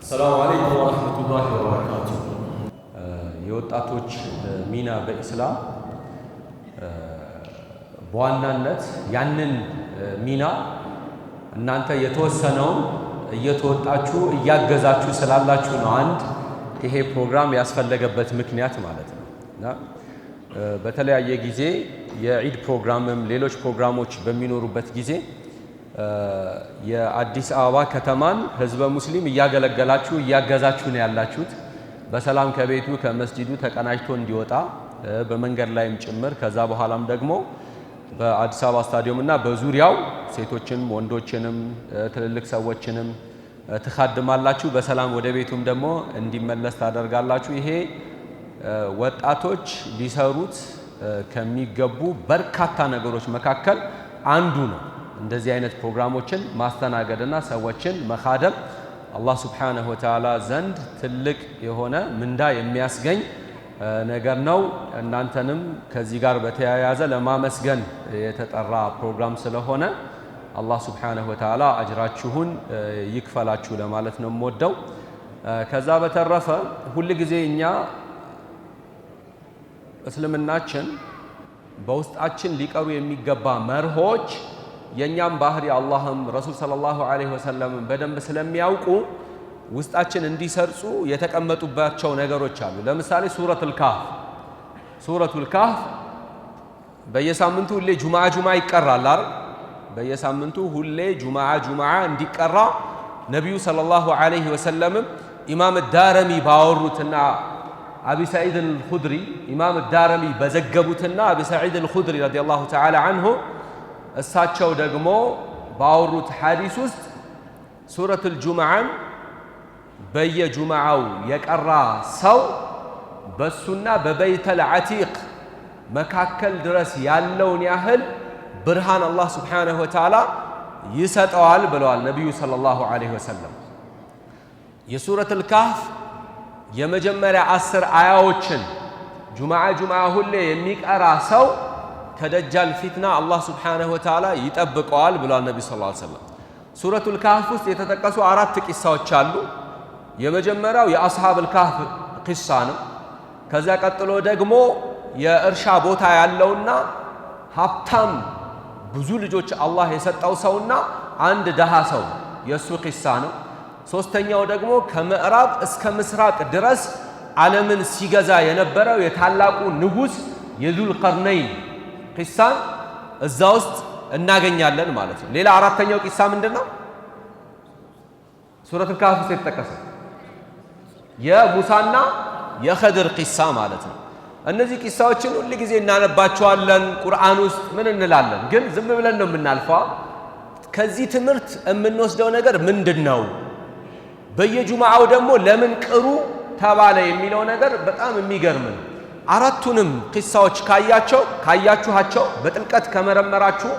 السلام عليكم ورحمة الله وبركاته የወጣቶች ሚና በኢስላም በዋናነት ያንን ሚና እናንተ የተወሰነውን እየተወጣችሁ እያገዛችሁ ስላላችሁ ነው አንድ ይሄ ፕሮግራም ያስፈለገበት ምክንያት ማለት ነው። እና በተለያየ ጊዜ የዒድ ፕሮግራምም ሌሎች ፕሮግራሞች በሚኖሩበት ጊዜ የአዲስ አበባ ከተማን ህዝበ ሙስሊም እያገለገላችሁ እያገዛችሁ ነው ያላችሁት። በሰላም ከቤቱ ከመስጂዱ ተቀናጅቶ እንዲወጣ በመንገድ ላይም ጭምር ከዛ በኋላም ደግሞ በአዲስ አበባ ስታዲየም እና በዙሪያው ሴቶችንም ወንዶችንም ትልልቅ ሰዎችንም ትኻድማላችሁ። በሰላም ወደ ቤቱም ደግሞ እንዲመለስ ታደርጋላችሁ። ይሄ ወጣቶች ሊሰሩት ከሚገቡ በርካታ ነገሮች መካከል አንዱ ነው። እንደዚህ አይነት ፕሮግራሞችን ማስተናገድና ሰዎችን መኻደም አላህ ሱብሓነሁ ወተዓላ ዘንድ ትልቅ የሆነ ምንዳ የሚያስገኝ ነገር ነው። እናንተንም ከዚህ ጋር በተያያዘ ለማመስገን የተጠራ ፕሮግራም ስለሆነ አላህ ሱብሓነሁ ወተዓላ አጅራችሁን ይክፈላችሁ ለማለት ነው የምወደው። ከዛ በተረፈ ሁል ጊዜ እኛ እስልምናችን በውስጣችን ሊቀሩ የሚገባ መርሆች የኛም ባህሪ አላህም ረሱል ሰለላሁ ዐለይሂ ወሰለም በደንብ ስለሚያውቁ ውስጣችን እንዲሰርጹ የተቀመጡባቸው ነገሮች አሉ። ለምሳሌ ሱረቱል ካህፍ በየሳምንቱ ሁሌ ጁምዓ ይቀራል አይደል? በየሳምንቱ ሁሌ ጁምዓ እንዲቀራ ነቢዩ ሰለላሁ ዐለይሂ ወሰለም ኢማም ዳረሚ ባወሩትና አቢ ሰዒድ አልኹድሪ ኢማም ዳረሚ በዘገቡትና አቢ ሰዒድ አልኹድሪ ረዲየላሁ ተዓላ አንሁ እሳቸው ደግሞ ባወሩት ሐዲስ ውስጥ ሱረቱል ጁምዓን በየጁምዓው የቀራ ሰው በሱና በበይተል ዓቲቅ መካከል ድረስ ያለውን ያህል ብርሃን አላህ ሱብሓነሁ ወተዓላ ይሰጠዋል ብለዋል ነቢዩ ሰለላሁ ዐለይሂ ወሰለም። የሱረቱል ካህፍ የመጀመሪያ 10 አያዎችን ጁምዓ ሁሌ የሚቀራ ሰው ከደጃል ፊትና አላህ ሱብሓነሁ ወተዓላ ይጠብቀዋል ብለዋል ነቢዩ ሰለላሁ ዐለይሂ ወሰለም። ሱረቱል ካህፍ ውስጥ የተጠቀሱ 4 ቂሳዎች አሉ። የመጀመሪያው የአስሃብል ካህፍ ቂሳ ነው። ከዛ ቀጥሎ ደግሞ የእርሻ ቦታ ያለውና ሀብታም ብዙ ልጆች አላህ የሰጠው ሰውና አንድ ደሃ ሰው የሱ ቂሳ ነው። ሶስተኛው ደግሞ ከምዕራብ እስከ ምስራቅ ድረስ ዓለምን ሲገዛ የነበረው የታላቁ ንጉስ የዙል ቀርነይን ቂሳን እዛ ውስጥ እናገኛለን ማለት ነው። ሌላ አራተኛው ቂሳ ምንድነው? ሱረቱል ካህፍ ውስጥ የተጠቀሰ የሙሳና የኸድር ቂሳ ማለት ነው። እነዚህ ቂሳዎችን ሁሉ ጊዜ እናነባቸዋለን ቁርአን ውስጥ ምን እንላለን፣ ግን ዝም ብለን ነው የምናልፈው። ከዚህ ትምህርት የምንወስደው ነገር ምንድነው? በየጁምዓው ደግሞ ለምን ቅሩ ተባለ የሚለው ነገር በጣም የሚገርም ነው። አራቱንም ቂሳዎች ካያችኋቸው በጥልቀት ከመረመራችሁ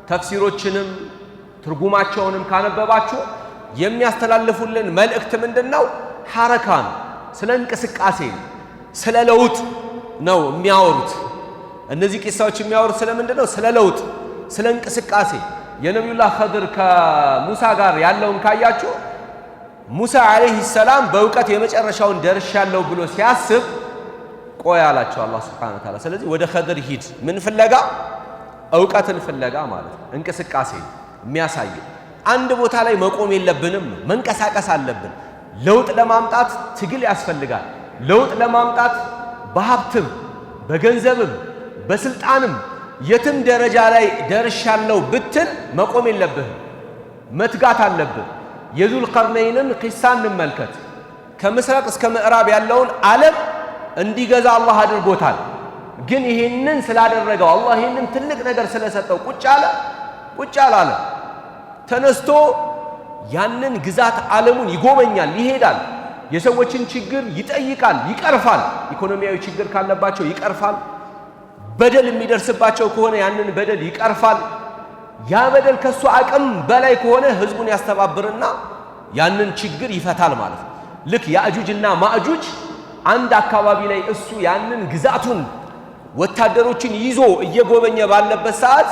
ተፍሲሮችንም ትርጉማቸውንም ካነበባችሁ የሚያስተላልፉልን መልእክት ምንድነው? ሐረካ ነው። ስለ እንቅስቃሴ ስለ ለውጥ ነው የሚያወሩት። እነዚህ ቂሳዎች የሚያወሩት ስለ ምንድነው? ስለ ለውጥ፣ ስለ እንቅስቃሴ። የነቢዩላህ ኸድር ከሙሳ ጋር ያለውን ካያችሁ ሙሳ አለይሂ ሰላም በእውቀት የመጨረሻውን ደርሻለሁ ብሎ ሲያስብ ቆይ አላቸው አላህ ሱብሓነሁ ወተዓላ። ስለዚህ ወደ ኸድር ሂድ። ምን ፍለጋ? እውቀትን ፍለጋ ማለት ነው። እንቅስቃሴ የሚያሳይ አንድ ቦታ ላይ መቆም የለብንም ነው፣ መንቀሳቀስ አለብን። ለውጥ ለማምጣት ትግል ያስፈልጋል። ለውጥ ለማምጣት በሀብትም በገንዘብም በስልጣንም የትም ደረጃ ላይ ደርሻለሁ ብትል መቆም የለብህም፣ መትጋት አለብህ። የዙል ቀርነይንን ቂሳ እንመልከት። ከምስራቅ እስከ ምዕራብ ያለውን ዓለም እንዲገዛ አላህ አድርጎታል። ግን ይሄንን ስላደረገው አላህ ይሄንን ትልቅ ነገር ስለሰጠው ቁጭ አላለ። ተነስቶ ያንን ግዛት ዓለሙን ይጎበኛል፣ ይሄዳል፣ የሰዎችን ችግር ይጠይቃል፣ ይቀርፋል። ኢኮኖሚያዊ ችግር ካለባቸው ይቀርፋል። በደል የሚደርስባቸው ከሆነ ያንን በደል ይቀርፋል። ያ በደል ከሱ አቅም በላይ ከሆነ ህዝቡን ያስተባብርና ያንን ችግር ይፈታል ማለት ነው። ልክ ያእጁጅና ማእጁጅ አንድ አካባቢ ላይ እሱ ያንን ግዛቱን ወታደሮችን ይዞ እየጎበኘ ባለበት ሰዓት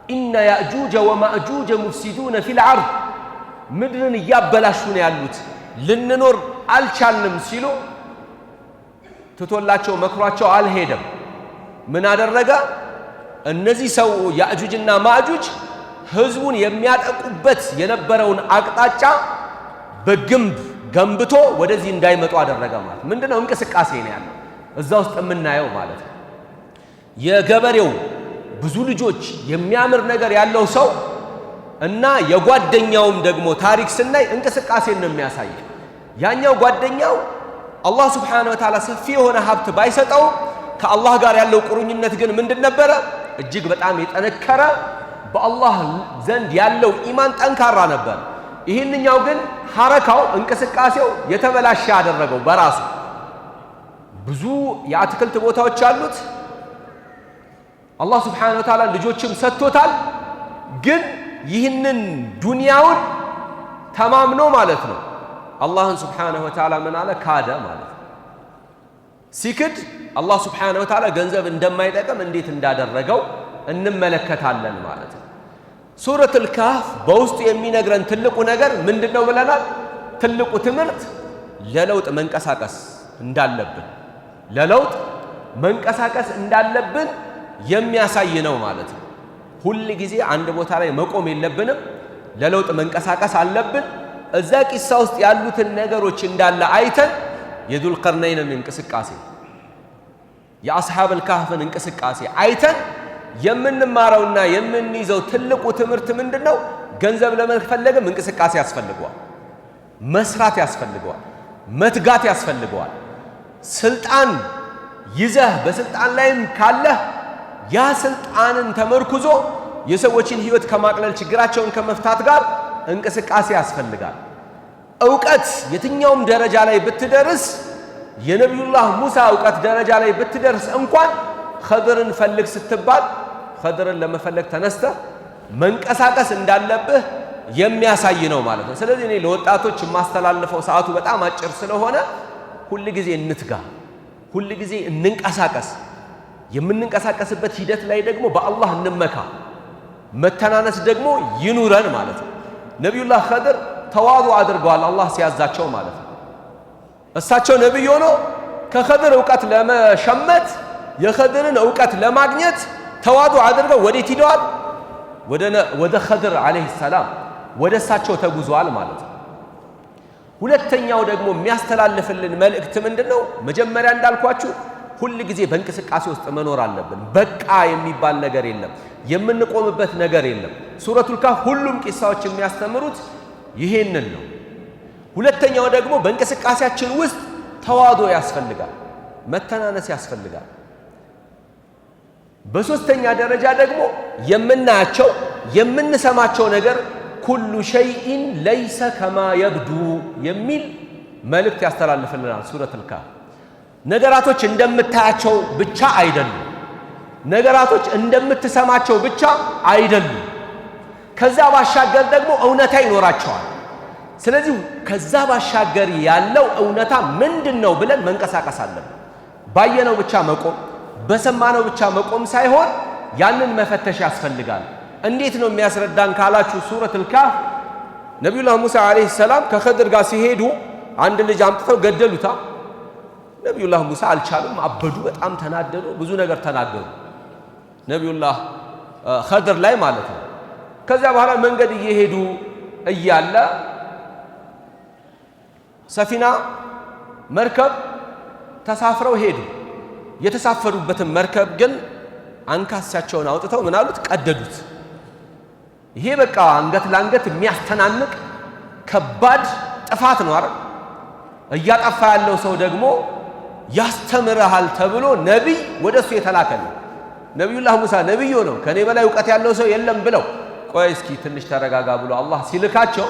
ኢነ ያእጁጀ ወማእጁጀ ሙፍሲዱነ ፊል አርድ ምድርን እያበላሹ ነው ያሉት ልንኖር አልቻልንም ሲሉ ትቶላቸው መክሯቸው አልሄደም። ምን አደረገ? እነዚህ ሰው ያእጁጅና ማእጁጅ ህዝቡን የሚያጠቁበት የነበረውን አቅጣጫ በግንብ ገንብቶ ወደዚህ እንዳይመጡ አደረገ። ማለት ምንድነው? እንቅስቃሴ ነው ያለው እዛ ውስጥ የምናየው ማለት ነው። የገበሬው ብዙ ልጆች የሚያምር ነገር ያለው ሰው እና የጓደኛውም ደግሞ ታሪክ ስናይ እንቅስቃሴን ነው የሚያሳየው። ያኛው ጓደኛው አላህ Subhanahu Wa Ta'ala ሰፊ የሆነ ሀብት ባይሰጠው ከአላህ ጋር ያለው ቁርኝነት ግን ምንድን ነበረ? እጅግ በጣም የጠነከረ በአላህ ዘንድ ያለው ኢማን ጠንካራ ነበር። ይህንኛው ግን ሐረካው እንቅስቃሴው የተበላሸ ያደረገው በራሱ ብዙ የአትክልት ቦታዎች አሉት። አላህ Subhanahu Wa Ta'ala ልጆችም ሰጥቶታል። ግን ይህንን ዱንያውን ተማምኖ ማለት ነው አላህን Subhanahu Wa Ta'ala ምን አለ? ካደ ማለት ነው። ሲክድ አላህ Subhanahu Wa Ta'ala ገንዘብ እንደማይጠቅም እንዴት እንዳደረገው እንመለከታለን ማለት ነው። ሱረቱል ካህፍ በውስጡ የሚነግረን ትልቁ ነገር ምንድነው ብለናል? ትልቁ ትምህርት ለለውጥ መንቀሳቀስ እንዳለብን ለለውጥ መንቀሳቀስ እንዳለብን የሚያሳይ ነው ማለት ነው። ሁሉ ጊዜ አንድ ቦታ ላይ መቆም የለብንም። ለለውጥ መንቀሳቀስ አለብን። እዛ ቂሳ ውስጥ ያሉትን ነገሮች እንዳለ አይተን የዙል ቀርነይን እንቅስቃሴ የአስሐበል ካህፍን እንቅስቃሴ አይተን የምንማረውና የምንይዘው ትልቁ ትምህርት ምንድነው? ገንዘብ ለመፈለግም እንቅስቃሴ ያስፈልገዋል፣ መስራት ያስፈልገዋል፣ መትጋት ያስፈልገዋል። ስልጣን ይዘህ በስልጣን ላይም ካለህ ያ ስልጣንን ተመርኩዞ የሰዎችን ህይወት ከማቅለል ችግራቸውን ከመፍታት ጋር እንቅስቃሴ ያስፈልጋል። ዕውቀት የትኛውም ደረጃ ላይ ብትደርስ የነብዩላህ ሙሳ ዕውቀት ደረጃ ላይ ብትደርስ እንኳን ኸድርን ፈልግ ስትባል ኸድርን ለመፈለግ ተነስተህ መንቀሳቀስ እንዳለብህ የሚያሳይ ነው ማለት ነው። ስለዚህ እኔ ለወጣቶች የማስተላልፈው ሰዓቱ በጣም አጭር ስለሆነ ሁሉ ጊዜ እንትጋ፣ ሁሉ ጊዜ እንንቀሳቀስ። የምንንቀሳቀስበት ሂደት ላይ ደግሞ በአላህ እንመካ፣ መተናነስ ደግሞ ይኑረን ማለት ነው። ነብዩላህ ኸድር ተዋዱ አድርገዋል አላህ ሲያዛቸው ማለት ነው። እሳቸው ነብይ ሆኖ ከኸድር ዕውቀት ለመሸመት የኸድርን ዕውቀት ለማግኘት ተዋዱ አድርገው ወዴት ሂደዋል? ወደ ኸድር አለይሂ ሰላም ወደ እሳቸው ተጉዘዋል ማለት ነው። ሁለተኛው ደግሞ የሚያስተላልፍልን መልእክት ምንድነው? መጀመሪያ እንዳልኳችሁ ሁሉ ጊዜ በእንቅስቃሴ ውስጥ መኖር አለብን። በቃ የሚባል ነገር የለም፣ የምንቆምበት ነገር የለም። ሱረቱል ካህፍ ሁሉም ቂሳዎች የሚያስተምሩት ይሄንን ነው። ሁለተኛው ደግሞ በእንቅስቃሴያችን ውስጥ ተዋዶ ያስፈልጋል፣ መተናነስ ያስፈልጋል። በሶስተኛ ደረጃ ደግሞ የምናያቸው የምንሰማቸው ነገር ኩሉ ሸይኢን ለይሰ ከማ የብዱ የሚል መልእክት ያስተላልፍልናል ሱረቱል ካህፍ። ነገራቶች እንደምታያቸው ብቻ አይደሉም፣ ነገራቶች እንደምትሰማቸው ብቻ አይደሉም። ከዛ ባሻገር ደግሞ እውነታ ይኖራቸዋል። ስለዚህ ከዛ ባሻገር ያለው እውነታ ምንድነው ብለን መንቀሳቀስ አለብን። ባየነው ብቻ መቆም፣ በሰማነው ብቻ መቆም ሳይሆን ያንን መፈተሽ ያስፈልጋል። እንዴት ነው የሚያስረዳን ካላችሁ ሱረቱል ካህፍ ነብዩላህ ሙሳ አለይሂ ሰላም ከኸድር ጋር ሲሄዱ አንድ ልጅ አምጥተው ገደሉታ። ነብዩላህ ሙሳ አልቻሉም፣ አበዱ፣ በጣም ተናደዱ፣ ብዙ ነገር ተናገሩ ነብዩላህ ኸድር ላይ ማለት ነው። ከዚያ በኋላ መንገድ እየሄዱ እያለ ሰፊና መርከብ ተሳፍረው ሄዱ። የተሳፈሩበትን መርከብ ግን አንካሳቸውን አውጥተው ምን አሉት? ቀደዱት። ይሄ በቃ አንገት ለአንገት የሚያስተናንቅ ከባድ ጥፋት ነው አይደል? እያጠፋ ያለው ሰው ደግሞ ያስተምርሃል ተብሎ ነብይ ወደሱ የተላከ ነው። ነብዩላህ ሙሳ ነብዩ ነው፣ ከኔ በላይ ዕውቀት ያለው ሰው የለም ብለው ቆይ እስኪ ትንሽ ተረጋጋ ብሎ አላህ ሲልካቸው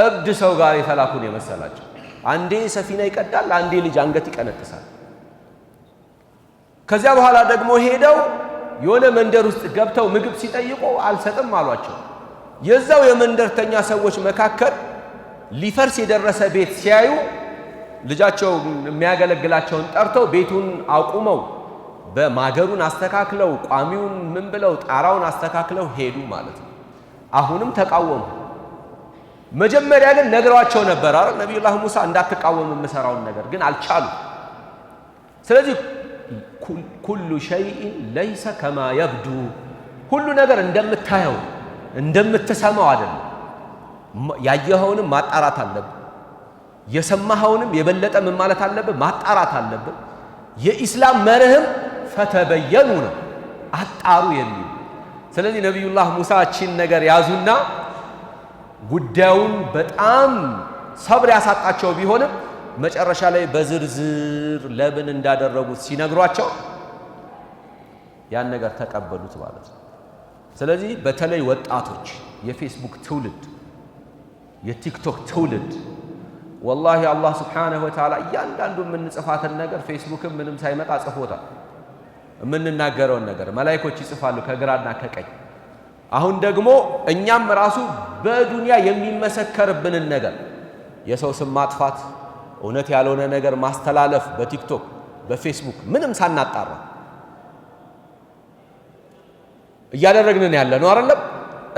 እብድ ሰው ጋር የተላኩን የመሰላቸው። አንዴ ሰፊና ይቀዳል፣ አንዴ ልጅ አንገት ይቀነጥሳል። ከዚያ በኋላ ደግሞ ሄደው የሆነ መንደር ውስጥ ገብተው ምግብ ሲጠይቁ አልሰጥም አሏቸው። የዛው የመንደርተኛ ሰዎች መካከል ሊፈርስ የደረሰ ቤት ሲያዩ ልጃቸው የሚያገለግላቸውን ጠርተው ቤቱን አቁመው በማገሩን አስተካክለው ቋሚውን ምን ብለው ጣራውን አስተካክለው ሄዱ ማለት ነው። አሁንም ተቃወሙ። መጀመሪያ ግን ነግሯቸው ነበር አይደል ነብዩላህ ሙሳ እንዳትቃወም የምሰራውን ነገር ግን አልቻሉ። ስለዚህ ኩሉ ሸይء ليس كما يبدو ሁሉ ነገር እንደምታየው እንደምትሰማው አይደለም። ያየኸውንም ማጣራት አለብህ። የሰማኸውንም የበለጠ ምን ማለት አለብህ ማጣራት አለብህ። የኢስላም መርህም ፈተበየኑ ነው አጣሩ የሚል። ስለዚህ ነብዩላህ ሙሳ እቺን ነገር ያዙና ጉዳዩን በጣም ሰብር ያሳጣቸው ቢሆንም መጨረሻ ላይ በዝርዝር ለምን እንዳደረጉት ሲነግሯቸው ያን ነገር ተቀበሉት ማለት ነው። ስለዚህ በተለይ ወጣቶች የፌስቡክ ትውልድ የቲክቶክ ትውልድ ወላሂ አላህ Subhanahu Wa Ta'ala እያንዳንዱ የምንጽፋትን ነገር ፌስቡክም ምንም ሳይመጣ ጽፎታል። የምንናገረውን ነገር መላእክቶች ይጽፋሉ ከግራና ከቀኝ። አሁን ደግሞ እኛም ራሱ በዱንያ የሚመሰከርብንን ነገር የሰው ስም ማጥፋት እውነት ያልሆነ ነገር ማስተላለፍ በቲክቶክ በፌስቡክ ምንም ሳናጣራ እያደረግን ያለ ነው አይደለም።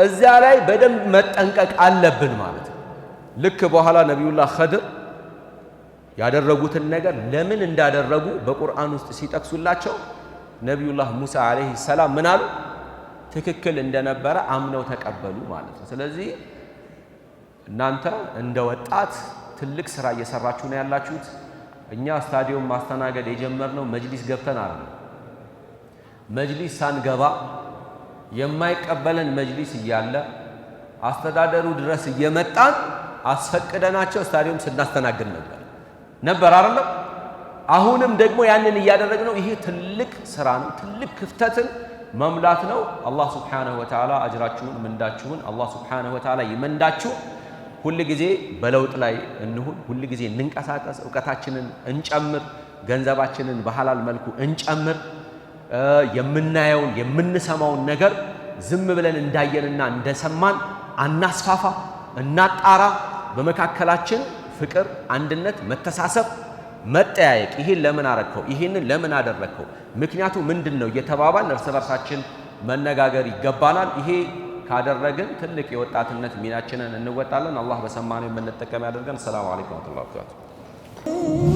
እዚያ ላይ በደንብ መጠንቀቅ አለብን ማለት ነው። ልክ በኋላ ነብዩላህ ኸድር ያደረጉትን ነገር ለምን እንዳደረጉ በቁርአን ውስጥ ሲጠቅሱላቸው ነብዩላህ ሙሳ አለይሂ ሰላም ምን አሉ? ትክክል እንደነበረ አምነው ተቀበሉ ማለት ነው። ስለዚህ እናንተ እንደ ወጣት ትልቅ ስራ እየሰራችሁ ነው ያላችሁት። እኛ ስታዲየም ማስተናገድ የጀመርነው መጅሊስ ገብተን አይደለም። መጅሊስ ሳንገባ የማይቀበለን መጅሊስ እያለ አስተዳደሩ ድረስ እየመጣን አስፈቅደናቸው ስታዲየም ስናስተናግድ ነበር አይደለም። አሁንም ደግሞ ያንን እያደረግነው ይሄ ትልቅ ስራ ነው። ትልቅ ክፍተትን መምላት ነው። አላህ Subhanahu Wa Ta'ala አጅራችሁን ምንዳችሁን አላህ Subhanahu Wa Ta'ala ይመንዳችሁ። ሁሉ ጊዜ በለውጥ ላይ እንሁን። ሁሉ ጊዜ እንንቀሳቀስ፣ ዕውቀታችንን እንጨምር፣ ገንዘባችንን በሐላል መልኩ እንጨምር። የምናየውን የምንሰማውን ነገር ዝም ብለን እንዳየንና እንደሰማን አናስፋፋ፣ እናጣራ። በመካከላችን ፍቅር፣ አንድነት፣ መተሳሰብ፣ መጠያየቅ ይሄን ለምን አረከው ይሄንን ለምን አደረከው ምክንያቱ ምንድነው እየተባባልን እርስ በርሳችን መነጋገር ይገባናል። ይሄ ካደረግን ትልቅ የወጣትነት ሚናችንን እንወጣለን። አላህ በሰማነው የምንጠቀም ያደርገን። ሰላም አለይኩም ወራህመቱላሂ ወበረካቱ።